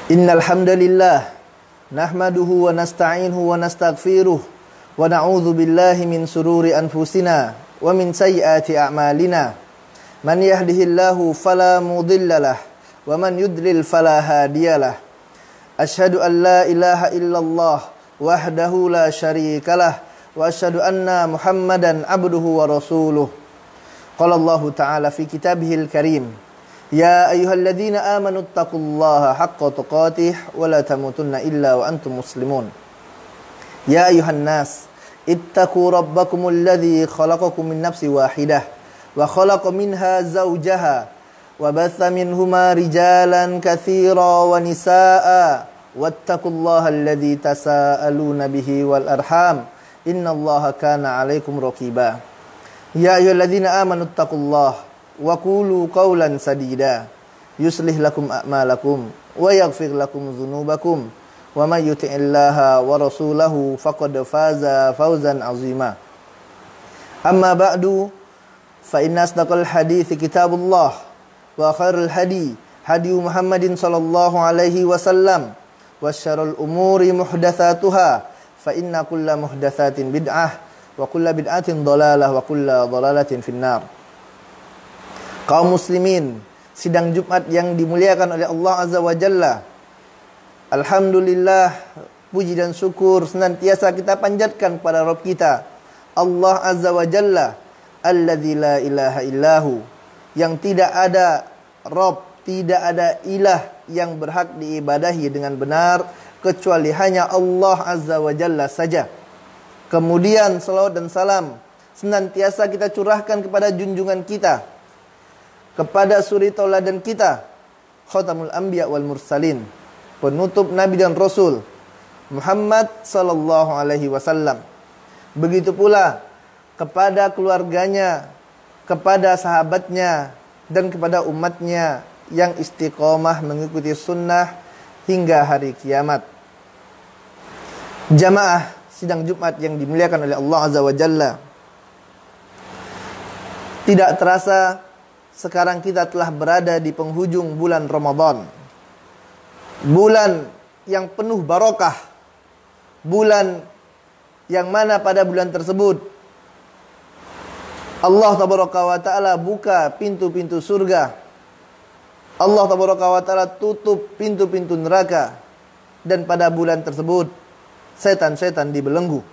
Innal hamdalillah nahmaduhu wa nasta'inuhu wa nastaghfiruh wa na'udzu billahi min sururi anfusina wa min sayyiati a'malina. Man yahdihillahu fala mudhillalah wa man yudlil fala hadiyalah. Asyhadu an la ilaha illallah wahdahu la syarikalah wa asyhadu anna Muhammadan abduhu wa rasuluh. Qala Allah ta'ala fi kitabihil karim, ya ayyuhalladzina amanu taqullaha haqqa tuqatih wa la tamutunna illa wa antum muslimun. Ya ayyuhan nas, ittaqu rabbakumul ladzi khalaqakum min nafsin wahidah wa khalaqa minha zawjaha wa batha minhuma rijalan katsira wa nisaa'a wattaqullaha alladzi tasaaluna bihi wal arham innallaha kana 'alaikum raqiba. Ya ayyuhalladzina amanu taqullaha wa qulu qawlan sadida yuslih lakum a'malakum wa yaghfir lakum dzunubakum wa may yuti'illaha wa rasulahu faqad faza fawzan 'azima. Amma ba'du, fa inna asdaqal hadithi kitabullah wa khairul hadi hadi Muhammadin sallallahu alaihi wasallam wa syarrul umuri muhdatsatuha fa inna kulla muhdatsatin bid'ah wa kulla bid'atin dhalalah wa kulla dhalalatin finnar. Kaum muslimin, sidang Jumat yang dimuliakan oleh Allah Azza wa Jalla, alhamdulillah, puji dan syukur senantiasa kita panjatkan kepada Rabb kita, Allah Azza wa Jalla, alladzi la ilaha illahu, yang tidak ada Rabb, tidak ada ilah yang berhak diibadahi dengan benar kecuali hanya Allah Azza wa Jalla saja. Kemudian salawat dan salam senantiasa kita curahkan kepada junjungan kita, kepada suri tauladan kita, khatamul anbiya wal mursalin, penutup nabi dan rasul, Muhammad sallallahu alaihi wasallam. Begitu pula kepada keluarganya, kepada sahabatnya, dan kepada umatnya yang istiqomah mengikuti sunnah hingga hari kiamat. Jamaah sidang Jumat yang dimuliakan oleh Allah Azza wa Jalla, tidak terasa sekarang kita telah berada di penghujung bulan Ramadan. Bulan yang penuh barokah. Bulan yang mana pada bulan tersebut Allah Tabaraka wa Ta'ala buka pintu-pintu surga. Allah Tabaraka wa Ta'ala tutup pintu-pintu neraka. Dan pada bulan tersebut setan-setan dibelenggu.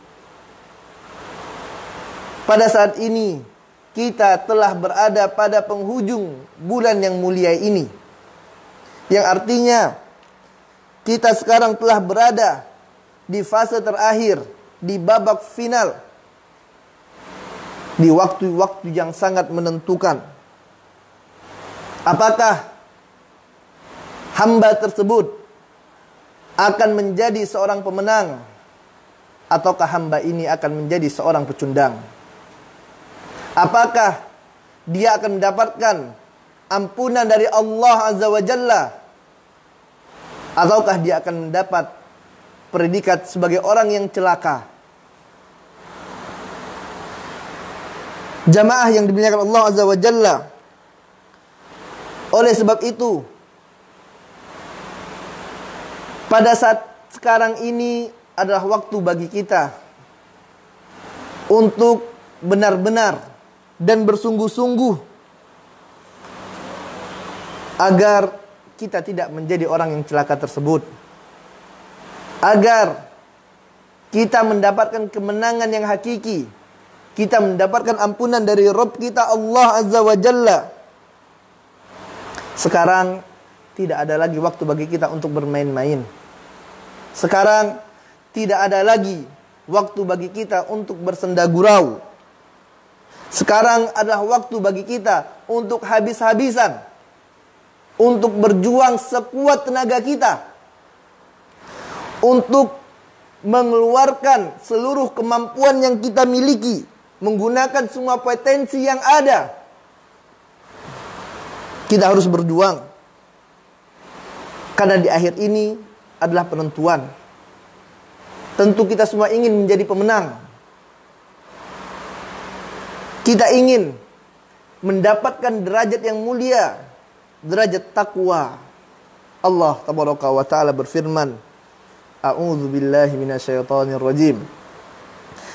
Pada saat ini kita telah berada pada penghujung bulan yang mulia ini, yang artinya kita sekarang telah berada di fase terakhir, di babak final, di waktu-waktu yang sangat menentukan. Apakah hamba tersebut akan menjadi seorang pemenang, ataukah hamba ini akan menjadi seorang pecundang? Apakah dia akan mendapatkan ampunan dari Allah Azza wa Jalla, ataukah dia akan mendapat predikat sebagai orang yang celaka? Jamaah yang dimuliakan Allah Azza wa Jalla, oleh sebab itu, pada saat sekarang ini adalah waktu bagi kita untuk benar-benar dan bersungguh-sungguh agar kita tidak menjadi orang yang celaka tersebut, agar kita mendapatkan kemenangan yang hakiki, kita mendapatkan ampunan dari Rabb kita Allah Azza wa Jalla. Sekarang tidak ada lagi waktu bagi kita untuk bermain-main. Sekarang tidak ada lagi waktu bagi kita untuk bersenda gurau. Sekarang adalah waktu bagi kita untuk habis-habisan, untuk berjuang sekuat tenaga kita, untuk mengeluarkan seluruh kemampuan yang kita miliki, menggunakan semua potensi yang ada. Kita harus berjuang, karena di akhir ini adalah penentuan. Tentu kita semua ingin menjadi pemenang. Kita ingin mendapatkan derajat yang mulia, derajat takwa. Allah tabaraka wa taala berfirman, A'udzu billahi minasyaitonir rajim.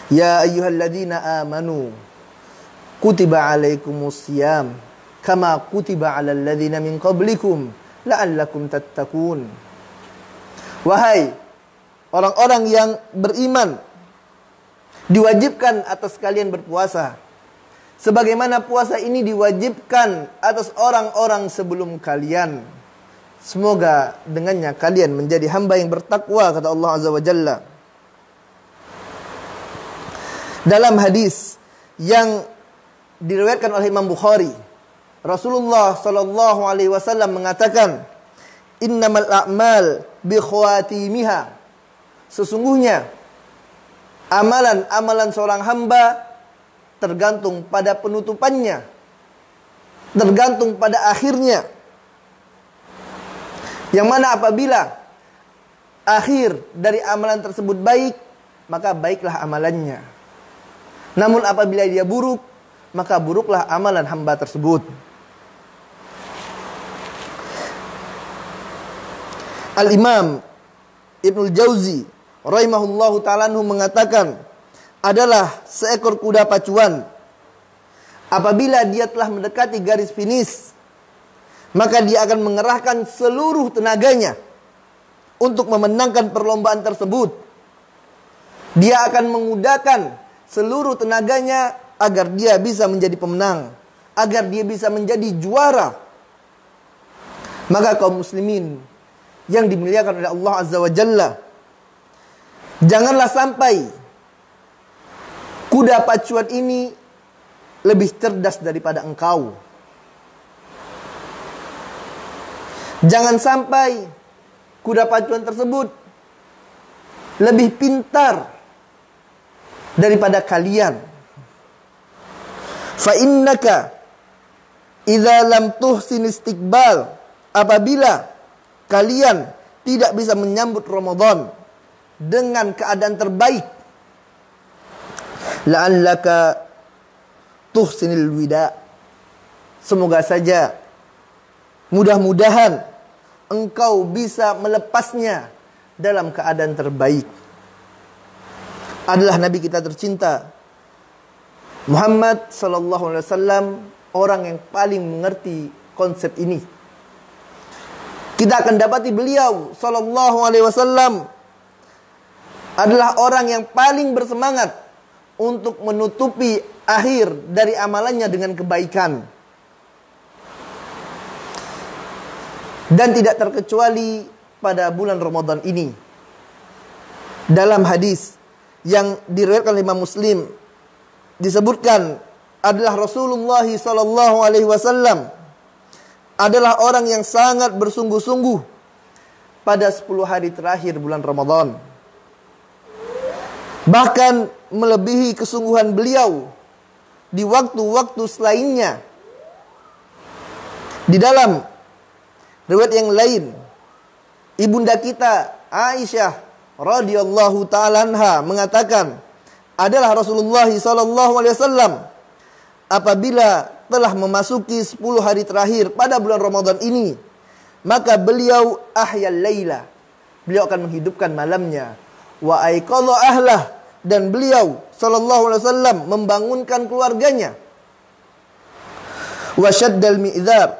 Ya ayyuhalladzina amanu kutiba alaikumusiyam kama kutiba alal ladzina min qablikum la'allakum tattaqun. Wahai orang-orang yang beriman, diwajibkan atas kalian berpuasa sebagaimana puasa ini diwajibkan atas orang-orang sebelum kalian. Semoga dengannya kalian menjadi hamba yang bertakwa, kata Allah Azza wa Jalla. Dalam hadis yang diriwayatkan oleh Imam Bukhari, Rasulullah sallallahu alaihi wasallam mengatakan, "Innamal a'mal bi khawatimiha." Sesungguhnya amalan-amalan seorang hamba tergantung pada penutupannya, tergantung pada akhirnya. Yang mana apabila akhir dari amalan tersebut baik, maka baiklah amalannya. Namun apabila dia buruk, maka buruklah amalan hamba tersebut. Al-Imam Ibnul Jauzi rahimahullahu ta'ala mengatakan, adalah seekor kuda pacuan. Apabila dia telah mendekati garis finish, maka dia akan mengerahkan seluruh tenaganya untuk memenangkan perlombaan tersebut. Dia akan mengudahkan seluruh tenaganya agar dia bisa menjadi pemenang, agar dia bisa menjadi juara. Maka kaum muslimin yang dimuliakan oleh Allah Azza wa Jalla, janganlah sampai kuda pacuan ini lebih cerdas daripada engkau. Jangan sampai kuda pacuan tersebut lebih pintar daripada kalian. Fa innaka idza lam tuhsin istiqbal, apabila kalian tidak bisa menyambut Ramadan dengan keadaan terbaik, la'allaka tuhsinil wida, semoga saja, mudah-mudahan engkau bisa melepasnya dalam keadaan terbaik. Adalah Nabi kita tercinta Muhammad sallallahu alaihi wasallam orang yang paling mengerti konsep ini. Kita akan dapati beliau sallallahu alaihi wasallam adalah orang yang paling bersemangat untuk menutupi akhir dari amalannya dengan kebaikan. Dan tidak terkecuali pada bulan Ramadan ini. Dalam hadis yang diriwayatkan oleh Imam Muslim disebutkan adalah Rasulullah sallallahu alaihi wasallam adalah orang yang sangat bersungguh-sungguh pada 10 hari terakhir bulan Ramadan. Bahkan melebihi kesungguhan beliau di waktu-waktu selainnya. Di dalam riwayat yang lain, ibunda kita Aisyah radhiyallahu ta'ala anha mengatakan, adalah Rasulullah sallallahu alaihi wasallam apabila telah memasuki 10 hari terakhir pada bulan Ramadan ini, maka beliau ahyal laila, beliau akan menghidupkan malamnya, wa aiqadha ahlah, dan beliau sallallahu alaihi wasallam membangunkan keluarganya, wa syaddal mi'dzar,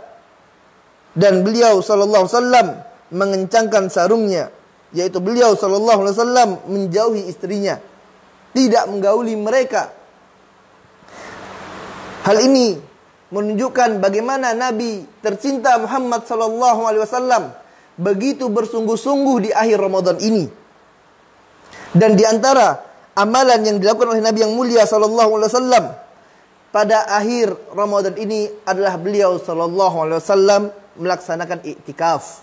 dan beliau sallallahu alaihi wasallam mengencangkan sarungnya, yaitu beliau sallallahu alaihi wasallam menjauhi istrinya, tidak menggauli mereka. Hal ini menunjukkan bagaimana Nabi tercinta Muhammad sallallahu alaihi wasallam begitu bersungguh-sungguh di akhir Ramadan ini. Dan di antara amalan yang dilakukan oleh Nabi yang mulia sallallahu alaihi wasallam pada akhir Ramadan ini adalah beliau sallallahu alaihi wasallam melaksanakan iktikaf,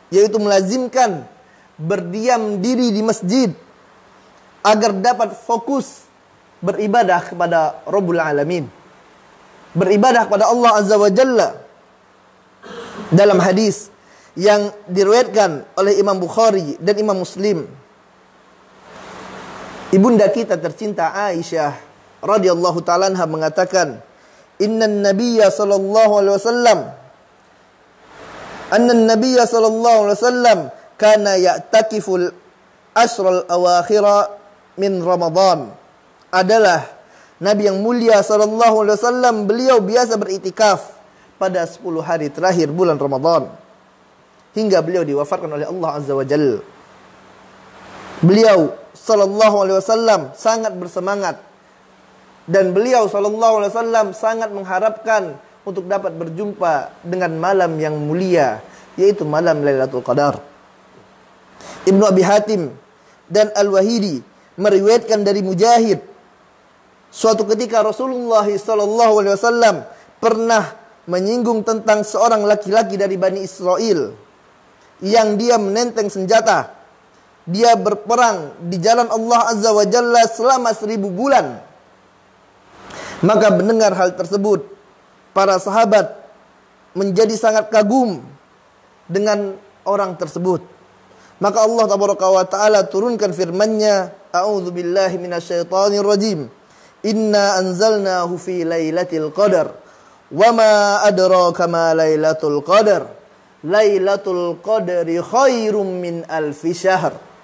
yaitu melazimkan berdiam diri di masjid agar dapat fokus beribadah kepada Rabbul Alamin, beribadah kepada Allah Azza wa Jalla. Dalam hadis yang diriwayatkan oleh Imam Bukhari dan Imam Muslim, ibunda kita tercinta Aisyah radhiyallahu ta'ala anha mengatakan, Innan nabiyya sallallahu alaihi wasallam anna nabiyya sallallahu alaihi wasallam kana ya'takiful ashral awakhira min Ramadan. Adalah Nabi yang mulia sallallahu alaihi wasallam, beliau biasa beritikaf pada 10 hari terakhir bulan Ramadan hingga beliau diwafatkan oleh Allah Azza wa Jalla. Beliau sallallahu alaihi wasallam sangat bersemangat dan beliau sallallahu alaihi wasallam sangat mengharapkan untuk dapat berjumpa dengan malam yang mulia, yaitu malam Lailatul Qadar. Ibnu Abi Hatim dan Al-Wahidi meriwayatkan dari Mujahid, suatu ketika Rasulullah sallallahu alaihi wasallam pernah menyinggung tentang seorang laki-laki dari Bani Israel yang dia menenteng senjata. Dia berperang di jalan Allah Azza wa Jalla selama 1000 bulan. Maka mendengar hal tersebut, para sahabat menjadi sangat kagum dengan orang tersebut. Maka Allah Tabaraka wa Ta'ala turunkan firman-Nya, A'udzu billahi minasyaitonir rajim. Inna anzalnahu fi lailatul qadar. Wa ma adraka ma lailatul qadar. Lailatul qadri khairum min alfi syahr.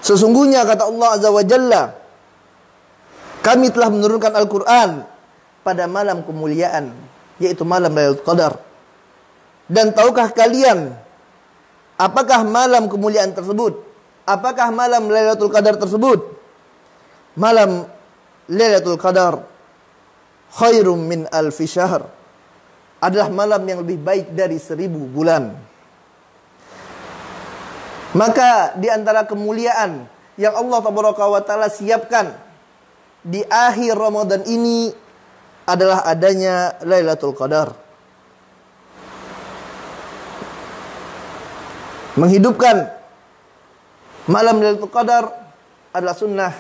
Sesungguhnya kata Allah Azza wa Jalla, kami telah menurunkan Al-Quran pada malam kemuliaan, yaitu malam Lailatul Qadar. Dan tahukah kalian apakah malam kemuliaan tersebut? Apakah malam Lailatul Qadar tersebut? Malam Lailatul Qadar khairum min alfi syahr, adalah malam yang lebih baik dari 1000 bulan. Maka di antara kemuliaan yang Allah Tabaraka wa Ta'ala siapkan di akhir Ramadan ini adalah adanya Lailatul Qadar. Menghidupkan malam Lailatul Qadar adalah sunnah.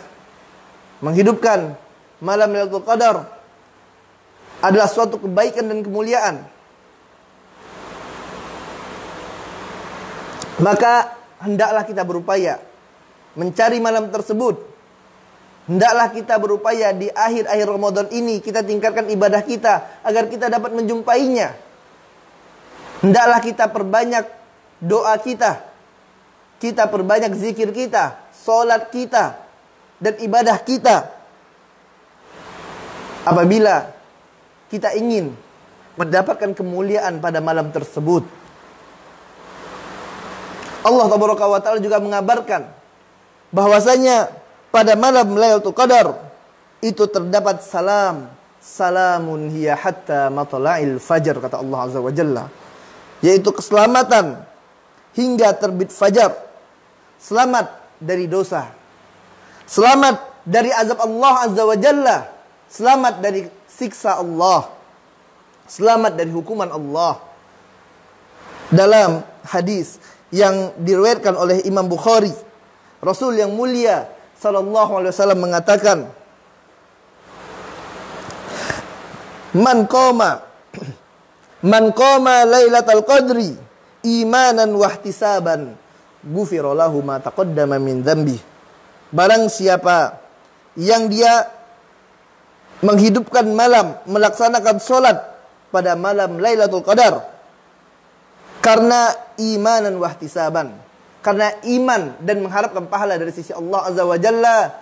Menghidupkan malam Lailatul Qadar adalah suatu kebaikan dan kemuliaan. Maka hendaklah kita berupaya mencari malam tersebut. Hendaklah kita berupaya di akhir-akhir Ramadan ini kita tingkatkan ibadah kita agar kita dapat menjumpainya. Hendaklah kita perbanyak doa kita. Kita perbanyak zikir kita, salat kita, dan ibadah kita. Apabila kita ingin mendapatkan kemuliaan pada malam tersebut. Allah Tabaraka wa Ta'ala juga mengabarkan bahwasanya pada malam Lailatul Qadar itu terdapat salamun hiya hatta matla'il fajr, kata Allah Azza wa Jalla, yaitu keselamatan hingga terbit fajar. Selamat dari dosa, selamat dari azab Allah Azza wa Jalla, selamat dari siksa Allah, selamat dari hukuman Allah. Dalam hadis yang diriwayatkan oleh Imam Bukhari, Rasul yang mulia sallallahu alaihi wasallam mengatakan, Man qama lailatal qadri imanan wa ihtisaban ghufira lahu ma taqaddama min dzambi. Barang siapa yang dia menghidupkan malam, melaksanakan solat pada malam Lailatul Qadar karena imanan wa ihtisaban, karena iman dan mengharapkan pahala dari sisi Allah Azza wa Jalla,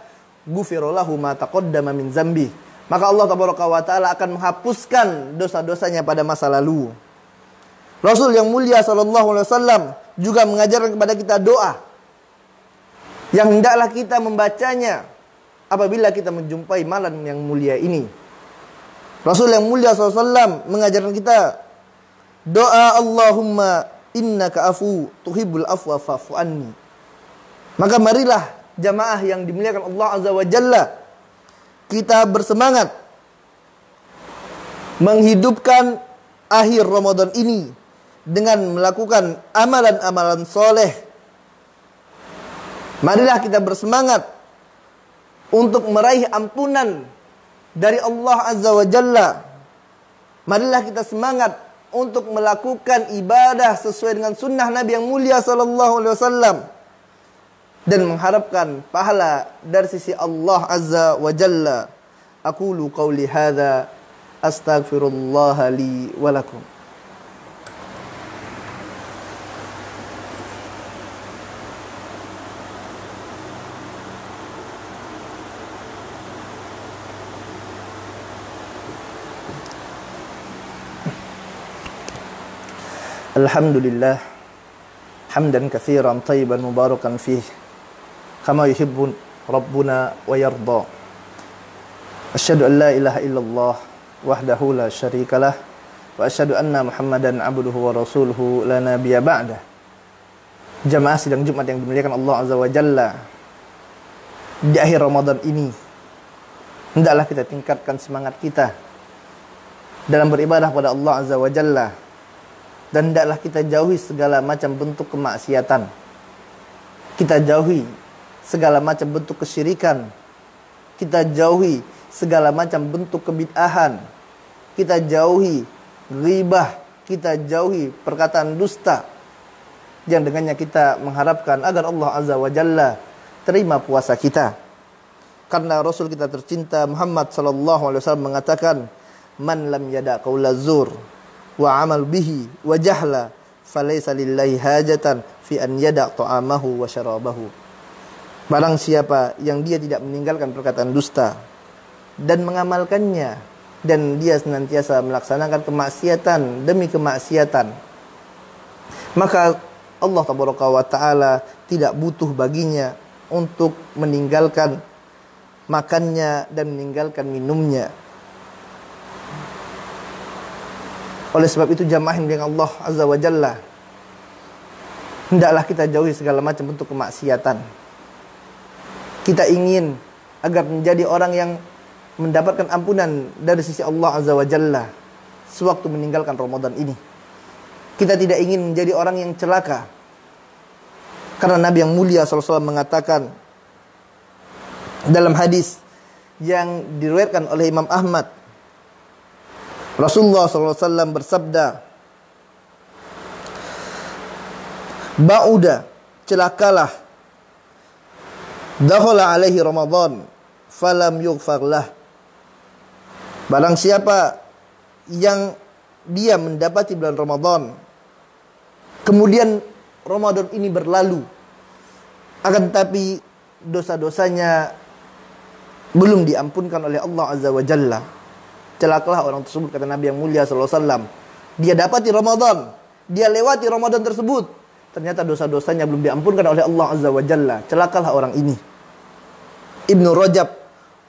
ghufira lahu ma taqaddama min dzambi, maka Allah Tabaraka wa Ta'ala akan menghapuskan dosa-dosanya pada masa lalu. Rasul yang mulia sallallahu alaihi wasallam juga mengajarkan kepada kita doa yang hendaklah kita membacanya apabila kita menjumpai malam yang mulia ini. Rasul yang mulia sallallahu alaihi wasallam mengajarkan kita doa, Allahumma innaka afu tuhibbul afwa fa'fu anni. Maka marilah jamaah yang dimuliakan Allah Azza wa Jalla, kita bersemangat menghidupkan akhir Ramadan ini dengan melakukan amalan-amalan soleh. Marilah kita bersemangat untuk meraih ampunan dari Allah Azza wa Jalla. Marilah kita semangat untuk melakukan ibadah sesuai dengan sunnah Nabi yang mulia sallallahu alaihi wasallam dan mengharapkan pahala dari sisi Allah Azza wa Jalla. Aqulu qawli hadza Astaghfirullah li wa lakum. Alhamdulillah hamdan katsiran thayyiban mubarakan fih kama yuhibbu rabbuna wa yarda. Asyhadu an la ilaha illallah wahdahu la syarikalah wa asyhadu anna Muhammadan abduhu wa rasuluhu la nabiyya ba'dah. Jamaah sidang Jumat yang dimuliakan Allah Azza wa Jalla, di akhir Ramadan ini hendaklah kita tingkatkan semangat kita dalam beribadah pada Allah Azza wa Jalla. Dan hendaklah kita jauhi segala macam bentuk kemaksiatan. Kita jauhi segala macam bentuk kesyirikan. Kita jauhi segala macam bentuk kebid'ahan. Kita jauhi ghibah. Kita jauhi perkataan dusta, yang dengannya kita mengharapkan agar Allah Azza wa Jalla terima puasa kita. Karena Rasul kita tercinta Muhammad sallallahu alaihi wasallam mengatakan, "Man lam yada qaula zur wa amal bihi wa jahla falaysa lillahi hajatan fi an yada' ta'amahu wa syarabahu." Barang siapa yang dia tidak meninggalkan perkataan dusta dan mengamalkannya, dan dia senantiasa melaksanakan kemaksiatan demi kemaksiatan, maka Allah Tabaraka wa Ta'ala tidak butuh baginya untuk meninggalkan makannya dan meninggalkan minumnya. Oleh sebab itu jamaah yang Allah Azza wa Jalla, hendaklah kita jauhi segala macam bentuk kemaksiatan. Kita ingin agar menjadi orang yang mendapatkan ampunan dari sisi Allah Azza wa Jalla sewaktu meninggalkan Ramadan ini. Kita tidak ingin menjadi orang yang celaka. Karena Nabi yang mulia SAW mengatakan dalam hadis yang diriwayatkan oleh Imam Ahmad, Rasulullah SAW bersabda, "Ba'uda, celakalah, dakhala alaihi Ramadan, falam yughfar lah." Barang siapa yang dia mendapati bulan Ramadan, kemudian Ramadan ini berlalu, akan tetapi dosa-dosanya belum diampunkan oleh Allah Azza wa Jalla, celakalah orang tersebut, kata Nabi yang mulia SAW. Dia dapati Ramadan, dia lewati Ramadan tersebut, ternyata dosa-dosanya belum diampunkan oleh Allah Azza wa Jalla, celakalah orang ini. Ibnu Rajab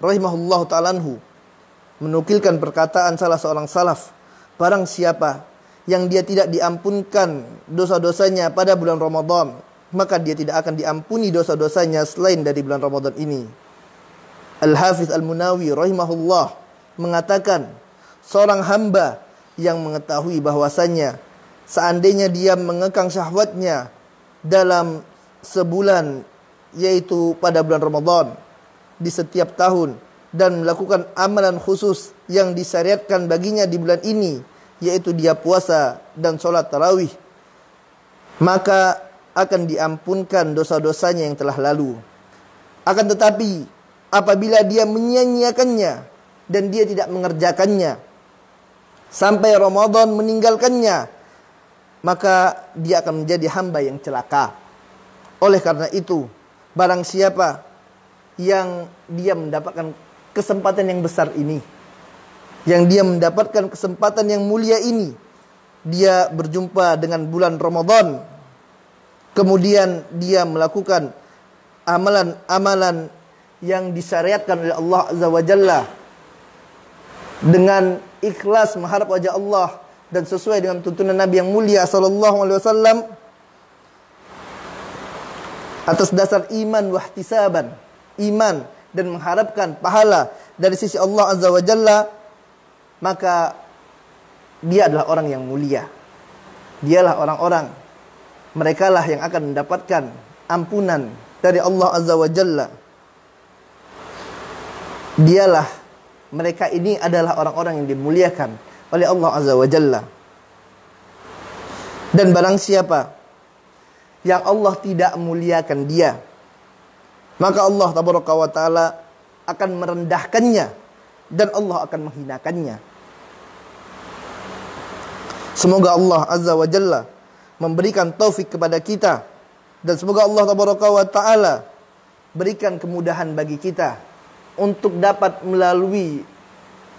rahimahullahu ta'ala anhu menukilkan perkataan salah seorang salaf, barang siapa yang dia tidak diampunkan dosa-dosanya pada bulan Ramadan, maka dia tidak akan diampuni dosa-dosanya selain dari bulan Ramadan ini. Al-Hafiz Al-Munawi rahimahullah mengatakan, seorang hamba yang mengetahui bahwasannya seandainya dia mengekang syahwatnya dalam sebulan, yaitu pada bulan Ramadan di setiap tahun, dan melakukan amalan khusus yang disyariatkan baginya di bulan ini, yaitu dia puasa dan sholat tarawih, maka akan diampunkan dosa-dosanya yang telah lalu. Akan tetapi apabila dia menyia-nyiakannya dan dia tidak mengerjakannya sampai Ramadan meninggalkannya, maka dia akan menjadi hamba yang celaka. Oleh karena itu, barang siapa yang dia mendapatkan kesempatan yang besar ini, yang dia mendapatkan kesempatan yang mulia ini, dia berjumpa dengan bulan Ramadan, kemudian dia melakukan amalan-amalan yang disyariatkan oleh Allah Azza wa Jalla dengan ikhlas mengharap wajah Allah dan sesuai dengan tuntunan Nabi yang mulia sallallahu alaihi wasallam, atas dasar iman wa ihtisaban, iman dan mengharapkan pahala dari sisi Allah Azza wa Jalla, maka dia adalah orang yang mulia. Dialah orang-orang, merekalah yang akan mendapatkan ampunan dari Allah Azza wa Jalla. Dialah, mereka ini adalah orang-orang yang dimuliakan oleh Allah Azza wa Jalla. Dan barang siapa yang Allah tidak muliakan dia, maka Allah Tabaraka wa Ta'ala akan merendahkannya dan Allah akan menghinakannya. Semoga Allah Azza wa Jalla memberikan taufik kepada kita, dan semoga Allah Tabaraka wa Ta'ala berikan kemudahan bagi kita untuk dapat melalui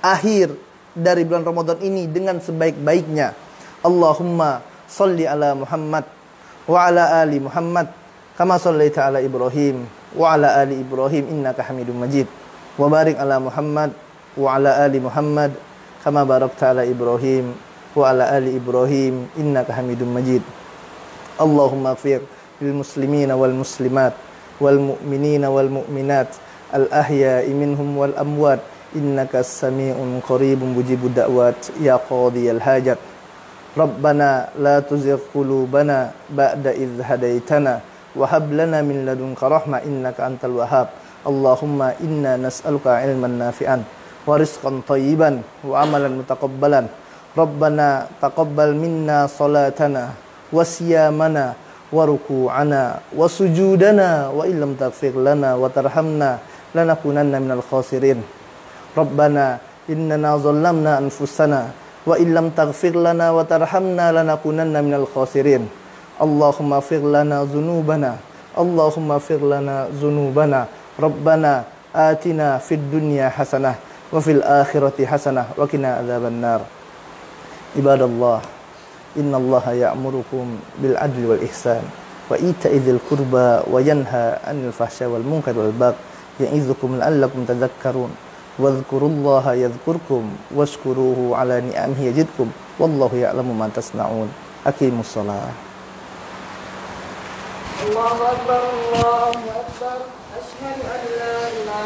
akhir dari bulan Ramadan ini dengan sebaik-baiknya. Allahumma salli ala Muhammad wa ala ali Muhammad kama sallaita ala Ibrahim wa ala ali Ibrahim innaka Hamidum Majid. Wa barik ala Muhammad wa ala ali Muhammad kama barakta ala Ibrahim wa ala ali Ibrahim innaka Hamidum Majid. Allahumma ighfir lil muslimina wal muslimat wal mu'minina wal mu'minat al ahya'i minhum wal amwat innaka as-sami'un qaribun mujibud da'wat ya qadiyal hajat. Rabbana la tuzigh qulubana ba'da idh hadaitana wa hab lana min ladunka rahmah innaka antal wahhab. Allahumma inna nas'aluka ilman nafi'an wa rizqan thayyiban wa amalan mutaqabbalan. Rabbana taqabbal minna salatana wa siyamana wa ruku'ana wa sujudana wa illam taghfir lana wa tarhamna lanakunanna minal khasirin. Rabbana innana zallamna anfusana wa illam taghfir lana wa tarhamna lanakunanna minal khasirin. Allahumma ighfir lana dzunubana, Allahumma ighfir lana dzunubana. Rabbana atina fid dunya hasanah wa fil akhirati hasanah wa qina adzabannar. Ibadallah, innallaha ya'murukum bil adli wal ihsan wa ita'i dzil qurba wa yanha 'anil fahsya'i wal munkari wal baghi ya'izukum la'allakum tadhakkarun. Wadhkurullaha yadhkurkum washkuruhu 'ala ni'amihi yazidkum wallahu ya'lamu ma tasna'un. Aqimus shalah. Allahu akbar, Allahu akbar. Asyhadu an la ilaha